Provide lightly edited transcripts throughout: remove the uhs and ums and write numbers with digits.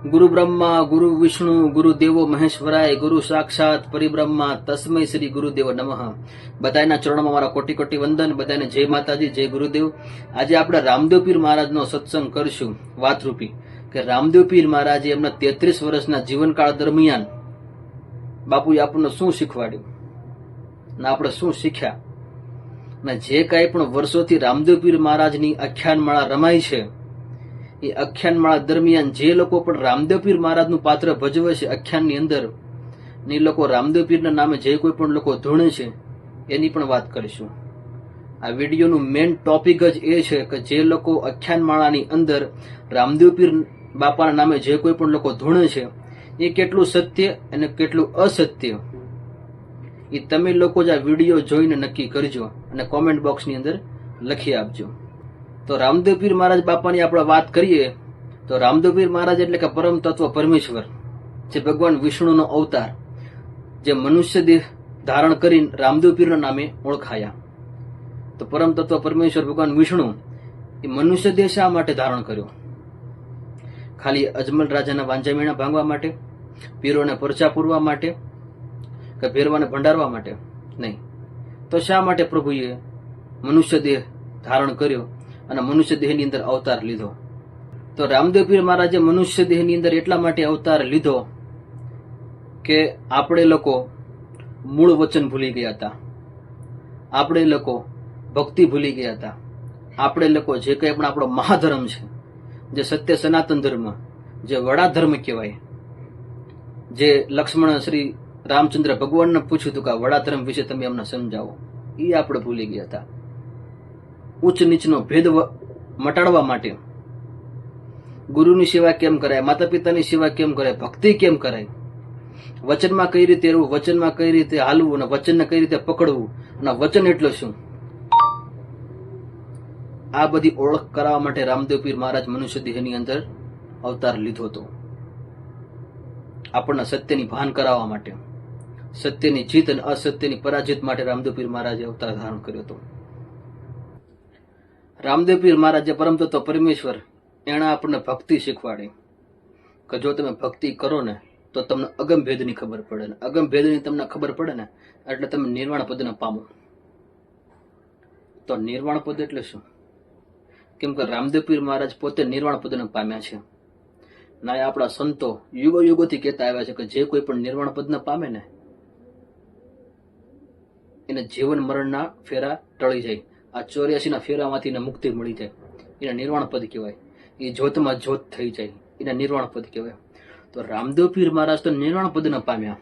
गुरु ब्रह्मा गुरु विष्णु गुरु देवो महेश्वराय गुरु साक्षात परिब्रह्मा तस्मै श्री गुरुदेव नमः। बधायना चरणों में कोटि कोटि वंदन। बधाने जय माताजी जय गुरुदेव। आज આપણે રામદેવ પીર મહારાજનો સત્સંગ કરશું વાતરૂપી કે રામદેવ પીર મહારાજે એમના 33 વર્ષના જીવનકાળ દરમિયાન બાપુએ આપણને શું શીખવાડ્યું ને આપણે શું શીખ્યા ને જે કાંઈ પણ વર્ષોથી રામદેવ પીર મહારાજની આખ્યાનમાળા રમાઈ છે એ આખ્યાનમાળા દરમિયાન જે લોકો પણ રામદેવ પીર મહારાજનું પાત્ર ભજવે છે આખ્યાનની અંદર ને લોકો રામદેવ પીરના નામે જે કોઈ પણ લોકો ધૂણે છે એની પણ વાત કરીશું। આ વિડીયોનું મેઇન ટોપિક જ એ છે કે જે લોકો આખ્યાનમાળાની અંદર રામદેવ પીર બાપાના નામે જે કોઈ પણ લોકો ધૂણે છે એ કેટલું સત્ય અને કેટલું અસત્ય એ તમે લોકો જ આ વિડીયો જોઈને નક્કી કરજો અને કોમેન્ટ બોક્સની અંદર લખી આપજો। તો રામદેવ પીર મહારાજ બાપાની આપણે વાત કરીએ તો રામદેવ પીર મહારાજ એટલે કે પરમ તત્વ પરમેશ્વર, જે ભગવાન વિષ્ણુનો અવતાર, જે મનુષ્ય દેહ ધારણ કરીને રામદેવ પીરના નામે ઓળખાયા। તો પરમ તત્વ પરમેશ્વર ભગવાન વિષ્ણુ એ મનુષ્ય દેહ શા માટે ધારણ કર્યો? ખાલી અજમલ રાજાના વાંજામેણા ભાંગવા માટે, પીરોને પરચા પૂરવા માટે કે ભેરવાને ભંડારવા માટે? નહીં। તો શા માટે પ્રભુએ મનુષ્ય દેહ ધારણ કર્યો અને મનુષ્ય દેહની અંદર અવતાર લીધો? તો રામદેવ પીર મહારાજે મનુષ્ય દેહની અંદર એટલા માટે અવતાર લીધો કે આપણે લોકો મૂળ વચન ભૂલી ગયા હતા, આપણે લોકો ભક્તિ ભૂલી ગયા હતા, આપણે લોકો જે કંઈ પણ આપણો મહાધર્મ છે, જે સત્ય સનાતન ધર્મ, જે વડા ધર્મ કહેવાય, જે લક્ષ્મણ શ્રી રામચંદ્ર ભગવાનને પૂછ્યું હતું કે વડા ધર્મ વિશે તમે અમને સમજાવો, એ આપણે ભૂલી ગયા હતા। ઉચ્ચ નીચનો ભેદ મટાડવા માટે ગુરુની સેવા કેમ કરાય, માતા પિતાની સેવા કેમ કરાય, ભક્તિ કેમ કરાય, વચનમાં કઈ રીતે રહેવું, વચનમાં કઈ રીતે હાલવું અને વચનને કઈ રીતે પકડવું અને વચન એટલે શું, આ બધી ઓળખ કરાવવા માટે રામદેવ પીર મહારાજ મનુષ્ય દેહની અંદર અવતાર લીધો હતો। આપણને સત્યની ભાન કરાવવા માટે, સત્યની જીત અને અસત્યની પરાજિત માટે રામદેવ પીર મહારાજે અવતાર ધારણ કર્યો હતો। રામદેવ પીર મહારાજ જે પરમ તત્વ પરમેશ્વર, એણે આપણને ભક્તિ શીખવાડી કે જો તમે ભક્તિ કરો ને તો તમને અગમ ભેદની ખબર પડે ને અગમ ભેદની તમને ખબર પડે ને એટલે તમે નિર્વાણ પદને પામો। તો નિર્વાણ પદ એટલે શું? કેમ કે રામદેવ પીર મહારાજ પોતે નિર્વાણ પદને પામ્યા છે ના, આપણા સંતો યુગો યુગોથી કહેતા આવ્યા છે કે જે કોઈ પણ નિર્વાણ પદને પામે ને એને જીવન મરણના ફેરા ટળી જાય, આ 84 ફેરામાંથી મુક્તિ મળી જાય, એને નિર્વાણ પદ કહેવાય। એ જ્યોતમાં જ્યોત થઈ જાય, એને નિર્વાણ પદ કહેવાય। તો રામદેવ પીર મહારાજ તો નિર્વાણ પદને પામ્યા,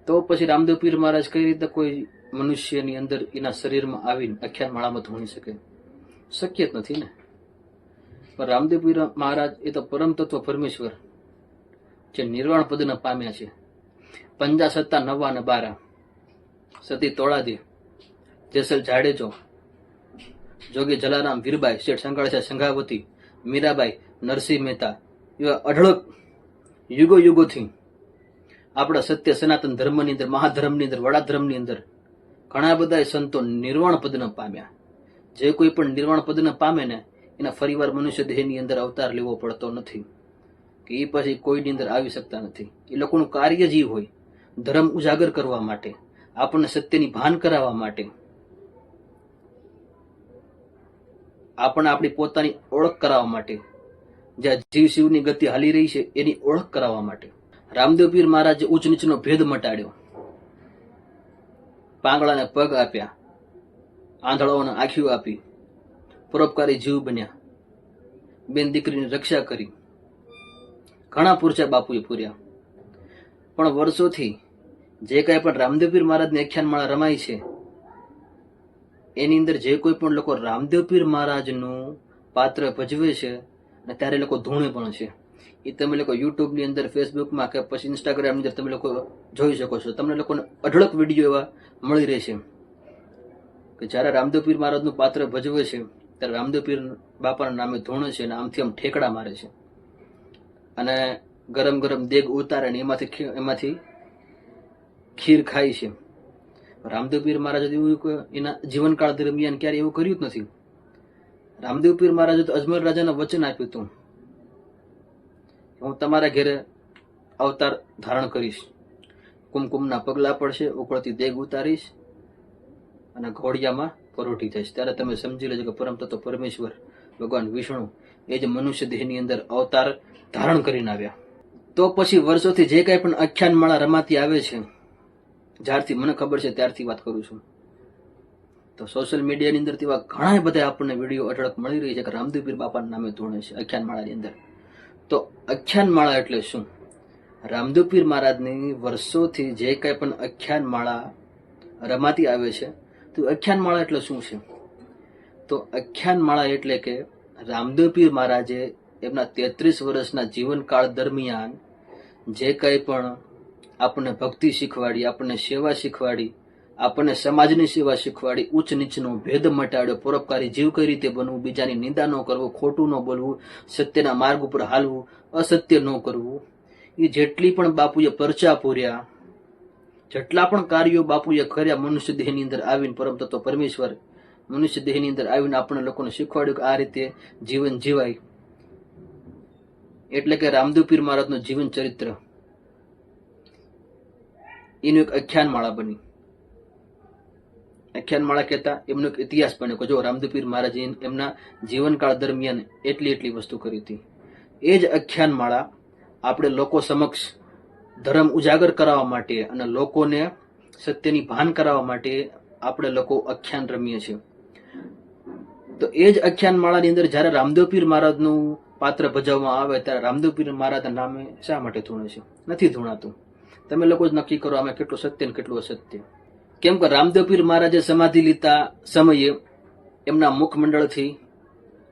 તો પછી રામદેવ પીર મહારાજ કઈ રીતે કોઈ મનુષ્યની અંદર એના શરીરમાં આવીને આખ્યાન માળામાં ધોણી શકે? શક્ય જ નથી ને। પણ રામદેવ પીર મહારાજ એ તો પરમ તત્વ પરમેશ્વર જે નિર્વાણ પદને પામ્યા છે। પંજા સત્તા નવા ને 12, સતી તોળાદી, જેસલ જાડેજો, જોગી જલારામ, વીરબાઈ, શેઠ સંગાળસા સંઘાવતી, મીરાબાઈ, નરસિંહ મહેતા, એવા અઢળક યુગો યુગોથી આપણા સત્ય સનાતન ધર્મની અંદર, મહાધર્મની અંદર, વડા ધર્મની અંદર ઘણા બધા સંતો નિર્વાણ પદને પામ્યા। જે કોઈ પણ નિર્વાણ પદને પામે ને એના ફરીવાર મનુષ્ય દેહની અંદર અવતાર લેવો પડતો નથી કે એ પછી કોઈની અંદર આવી શકતા નથી। એ લોકોનું કાર્ય જ હોય ધર્મ ઉજાગર કરવા માટે, આપણને સત્યની ભાન કરાવવા માટે, આપણને આપણી પોતાની ઓળખ કરાવવા માટે, જ્યાં જીવ શિવની ગતિ હાલી રહી છે એની ઓળખ કરાવવા માટે। રામદેવ પીર મહારાજે ઉચ્ચ નીચનો ભેદ મટાડ્યો, પાંગળાને પગ આપ્યા, આંધળાઓને આંખીઓ આપી, પરોપકારી જીવ બન્યા, બેન દીકરીની રક્ષા કરી, ઘણા પૂરચા બાપુએ પૂર્યા। પણ વર્ષોથી જે કાંઈ પણ રામદેવ પીર મહારાજની આખ્યાનમાળા રમાઈ છે એની અંદર જે કોઈ પણ લોકો રામદેવ પીર મહારાજનું પાત્ર ભજવે છે અને ત્યારે લોકો ધૂણે પણ છે, એ તમે લોકો યુટ્યુબની અંદર, ફેસબુકમાં કે પછી ઇન્સ્ટાગ્રામની અંદર તમે લોકો જોઈ શકો છો। તમને લોકોને અઢળક વિડીયો એવા મળી રહેશે કે જ્યારે રામદેવ પીર મહારાજનું પાત્ર ભજવે છે ત્યારે રામદેવ પીર બાપાના નામે ધૂણે છે અને આમથી આમ ઠેકડા મારે છે અને ગરમ ગરમ દેગ ઉતારે ને એમાંથી ખીર ખાય છે। રામદેવ પીર મહારાજે એવું એના જીવનકાળ દરમિયાન ક્યારે એવું કર્યું જ નથી। રામદેવ પીર મહારાજે તો અજમલ રાજાને વચન આપ્યું હતું હું તમારા ઘેરે અવતાર ધારણ કરીશ, કુમકુમના પગલા પડશે, ઉકળતી દેગ ઉતારીશ અને ઘોડિયામાં પરોઠી થઈશ. ત્યારે તમે સમજી લેજો કે પરમ તત્વ પરમેશ્વર ભગવાન વિષ્ણુ એ જ મનુષ્ય દેહની અંદર અવતાર ધારણ કરીને આવ્યા. તો પછી વર્ષોથી જે કાંઈ પણ આખ્યાન માળા રમાતી આવે છે, જ્યારથી મને ખબર છે ત્યારથી વાત કરું છું, તો સોશિયલ મીડિયાની અંદર તેવા ઘણા બધા આપણને વિડીયો અઢળક મળી રહી છે કે રામદેવ પીર બાપાના નામે ધૂણે છે આખ્યાન માળાની અંદર. તો આખ્યાન માળા એટલે શું? રામદેવ પીર મહારાજની વર્ષોથી જે કાંઈ પણ આખ્યાન માળા રમાતી આવે છે, તો આખ્યાન માળા એટલે શું છે? તો આખ્યાન માળા એટલે કે રામદેવ પીર મહારાજે એમના 33 વર્ષના જીવનકાળ દરમિયાન જે કંઈ પણ આપણને ભક્તિ શીખવાડી, આપણને સેવા શીખવાડી, આપણને સમાજની સેવા શીખવાડી, ઉચ્ચ નીચનો ભેદ મટાડ્યો, પરોપકારી જીવ કઈ રીતે બનવું, બીજાની નિંદા ન કરવું, ખોટું ન બોલવું, સત્યના માર્ગ ઉપર હાલવું, અસત્ય ન કરવું, એ જેટલી પણ બાપુએ પરચા પૂર્યા, જેટલા પણ કાર્યો બાપુએ કર્યા, મનુષ્ય દેહની અંદર આવીને પરમ તત્વ પરમેશ્વર મનુષ્ય દેહની અંદર આવીને આપણે લોકોને શીખવાડ્યું કે આ રીતે જીવન જીવાય. એટલે કે રામદેવ પીર મહારાજનું જીવન ચરિત્ર એનું એક આખ્યાન માળા બની. આખ્યાન માળા કહેતા એમનો એક ઇતિહાસ બન્યો કે જો રામદેવ પીર મહારાજ એમના જીવનકાળ દરમિયાન એટલી વસ્તુ કરી હતી. એ જ આખ્યાન માળા આપણે લોકો સમક્ષ ધર્મ ઉજાગર કરાવવા માટે અને લોકોને સત્યની ભાન કરાવવા માટે આપણે લોકો આખ્યાન રમીએ છીએ. તો એ જ આખ્યાન માળાની અંદર જ્યારે રામદેવ પીર મહારાજનું પાત્ર ભજવવામાં આવે ત્યારે રામદેવ પીર મહારાજના નામે શા માટે ધૂણે છે? નથી ધૂણાતું. તમે લોકો જ નક્કી કરો આમાં કેટલું સત્ય ને કેટલું અસત્ય. કેમ કે રામદેવ પીર મહારાજે સમાધિ લીધા સમયે એમના મુખમંડળથી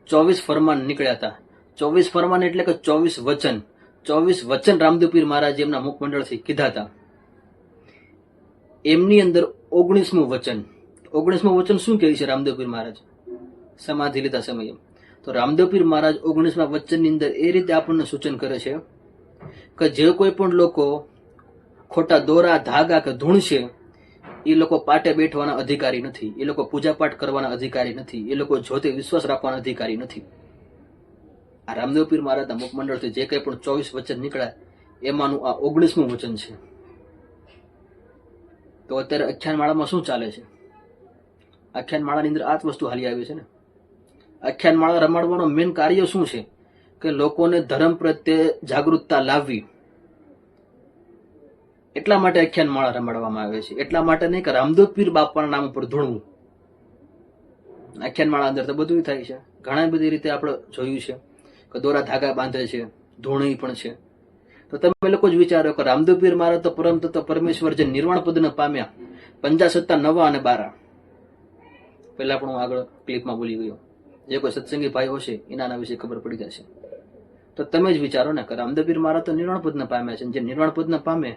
24 ફરમાન નીકળ્યા હતા. 24 ફરમાન એટલે કે 24 વચન. 24 વચન રામદેવ પીર મહારાજે એમના મુખમંડળથી કીધા હતા. એમની અંદર 19મું વચન. 19મું વચન શું કહે છે રામદેવ પીર મહારાજ સમાધિ લીધા સમયે? તો રામદેવ પીર મહારાજ 19મા વચનની અંદર એ રીતે આપણને સૂચન કરે છે કે જે કોઈ પણ લોકો ખોટા દોરા ધાગા કે ધૂણશે એ લોકો પાટે બેઠવાના અધિકારી નથી, એ લોકો પૂજાપાઠ કરવાના અધિકારી નથી, એ લોકો જોતે વિશ્વાસ રાખવાના અધિકારી નથી. આ રામદેવ પીર મહારાજના મુખમંડળથી જે કંઈ પણ 24 વચન નીકળ્યા એમાંનું આ 19મું વચન છે. તો અત્યારે આખ્યાન માળામાં શું ચાલે છે? આખ્યાન માળાની અંદર આ જ વસ્તુ હાલી આવી છે ને. આખ્યાન માળા રમાડવાનો મેન કાર્ય શું છે? કે લોકોને ધર્મ પ્રત્યે જાગૃતતા લાવવી. એટલા માટે આખ્યાન માળા રમાડવામાં આવે છે. એટલા માટે નહીં કે રામદેવ પીર બાપાના નામ ઉપર ધૂણવું. આખ્યાન માળા અંદર તો બધું થાય છે. ઘણા બધી રીતે આપણે જોયું છે કે દોરા ધાગા બાંધે છે, ધૂણી પણ છે. તો તમે લોકો જ વિચારો કે રામદેવ પીર મહારાજ તો પરમ તત્વ પરમેશ્વર જે નિર્વાણ પદને પામ્યા 50 9 અને 12. પહેલા પણ હું આગળ ક્લિપમાં બોલી ગયો. જે કોઈ સત્સંગી ભાઈ હશે એના વિશે ખબર પડી જશે. તો તમે જ વિચારો ને કે રામદેવ પીર મહારાજ તો નિર્વાણ પદને પામ્યા છે. જે નિર્વાણ પદને પામે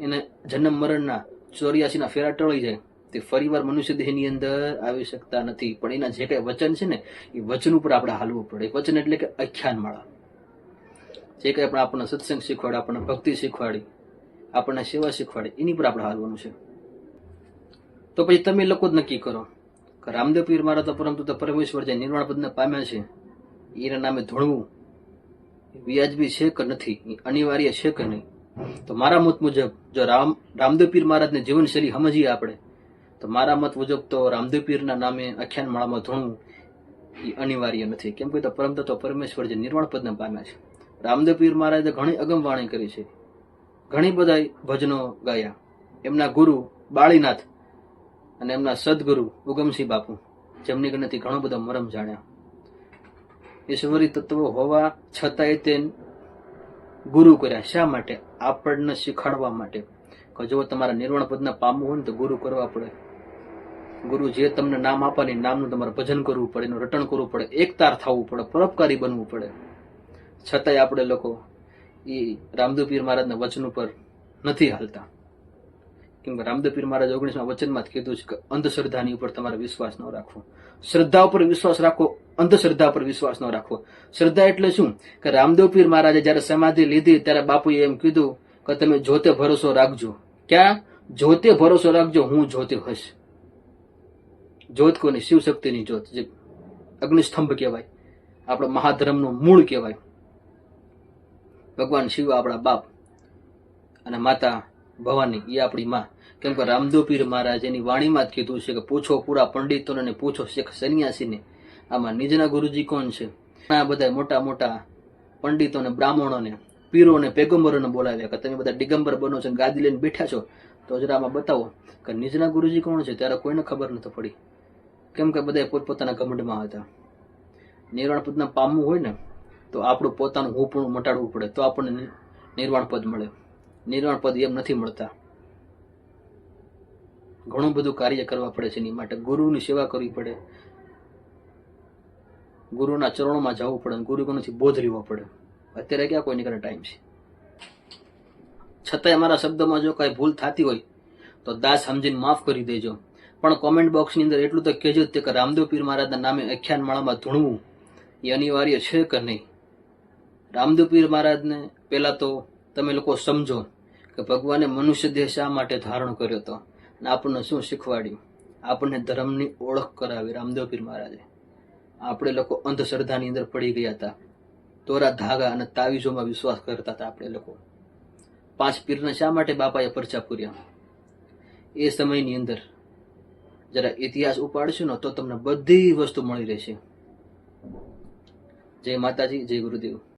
એને જન્મ મરણના 84ના ફેરા ટળી જાય તે ફરીવાર મનુષ્ય દેહની અંદર આવી શકતા નથી. પણ એના જે કઈ વચન છે ને એ વચન ઉપર આપણે હાલવું પડે. વચન એટલે કે આખ્યાન માળા. જે કંઈ પણ આપણને સત્સંગ શીખવાડે, આપણને ભક્તિ શીખવાડી, આપણને સેવા શીખવાડે એની પર આપણે હાલવાનું છે. તો પછી તમે લોકો જ નક્કી કરો કે રામદેવ પીર મહારાજ પરમ તત્વ પરમેશ્વર જે નિર્વાણ પદને પામ્યા છે એના નામે ધૂણવું વ્યાજબી છે કે નથી, અનિવાર્ય છે કે નહીં? તો મારા મત મુજબ જો રામદેવ પીર મહારાજની જીવનશૈલી સમજીએ આપણે તો મારા મત મુજબ તો રામદેવ પીરના નામે આખ્યાન માળામાં ધૂણવું એ અનિવાર્ય નથી. કેમ કે તો પરમ તત્વ પરમેશ્વર જે નિર્વાણ પદને પામ્યા છે. રામદેવ પીર મહારાજે ઘણી અગમવાણી કરી છે, ઘણી બધા ભજનો ગાયા. એમના ગુરુ બાળીનાથ અને એમના સદગુરુ ઉગમસિંહ બાપુ જેમની ગણથી ઘણો બધો મરમ જાણ્યા. ઈશ્વરી તત્વો હોવા છતાંય તે ગુરુ કર્યા. શા માટે? આપણને શીખવાડવા માટે કે જો તમારા નિર્વાણ પદને પામવું હોય ને તો ગુરુ કરવા પડે. ગુરુ જે તમને નામ આપવાની નામનું તમારે ભજન કરવું પડે, એનું રટણ કરવું પડે, એકતાર થવું પડે, પરોપકારી બનવું પડે. છતાંય આપણે લોકો એ રામદેવ પીર મહારાજના વચન ઉપર નથી હાલતા. કેમ કે રામદેવ પીર મહારાજ 19મા વચનમાં જ કીધું છે કે અંધશ્રદ્ધાની ઉપર તમારે વિશ્વાસ ન રાખવો. શ્રદ્ધા ઉપર વિશ્વાસ રાખો, અંધશ્રદ્ધા પર વિશ્વાસ ન રાખવો. શ્રદ્ધા એટલે શું? કે રામદેવ પીર મહારાજે જયારે સમાધિ લીધી ત્યારે બાપુએ એમ કીધું કે તમે જોતે ભરોસો રાખજો. ક્યાં? જોતે ભરોસો રાખજો, હું જોતે હશ. જ્યોત કોની? શિવ શક્તિની જ્યોત, જે અગ્નિસ્તંભ કહેવાય, આપણા મહાધર્મનું મૂળ કહેવાય. ભગવાન શિવ આપણા બાપ અને માતા ભવાની એ આપણી માં. કેમ કે રામદેવ પીર મહારાજ એની વાણીમાં જ કીધું છે કે પૂછો પૂરા પંડિતોને અને પૂછો શેખ સન્યાસીને આમાં નિજના ગુરુજી કોણ છે. આ બધા મોટા મોટા પંડિતોને, બ્રાહ્મણોને, પીરોને, પેગંબરોને બોલાવ્યા કે તમે બધા દિગંબર બનો છો, ગાદી લઈને બેઠા છો, તો જરા આમાં બતાવો કે નિજના ગુરુજી કોણ છે. ત્યારે કોઈને ખબર નતો પડી, કેમ કે બધા પોતપોતાના ઘમંડમાં હતા. નિર્વાણ પદના પામવું હોય ને તો આપણું પોતાનું હું પણ મટાડવું પડે, તો આપણને નિર્વાણ પદ મળે. નિર્વાણ પદ એમ નથી મળતા. ઘણું બધું કાર્ય કરવા પડે છે. એની માટે ગુરુની સેવા કરવી પડે, ગુરુના ચરણોમાં જવું પડે, ગુરુથી બોધ લેવો પડે. અત્યારે ક્યાં કોઈ નીકળે ટાઈમ છે. છતાંય મારા શબ્દમાં જો કઈ ભૂલ થતી હોય તો દાસ સમજીને માફ કરી દેજો. પણ કોમેન્ટ બોક્સની અંદર એટલું તો કહેજો જ કે રામદેવ પીર મહારાજના નામે આખ્યાન માળામાં ધૂણવું એ અનિવાર્ય છે કે નહીં. રામદેવ પીર મહારાજને પહેલા તો તમે લોકો સમજો કે ભગવાને મનુષ્ય દેહ શા માટે ધારણ કર્યો હતો અને આપણને શું શીખવાડ્યું. આપણને ધર્મની ઓળખ કરાવી રામદેવ પીર મહારાજે. આપણે લોકો અંધશ્રદ્ધાની અંદર પડી ગયા હતા. દોરા ધાગા અને તાવીજોમાં વિશ્વાસ કરતા હતા આપણે લોકો. 5 પીરને શા માટે બાપાએ પરચા પૂર્યા. એ સમયની અંદર જરા ઇતિહાસ ઉપાડશું ને તો તમને બધી વસ્તુ મળી રહેશે. જય માતાજી, જય ગુરુદેવ.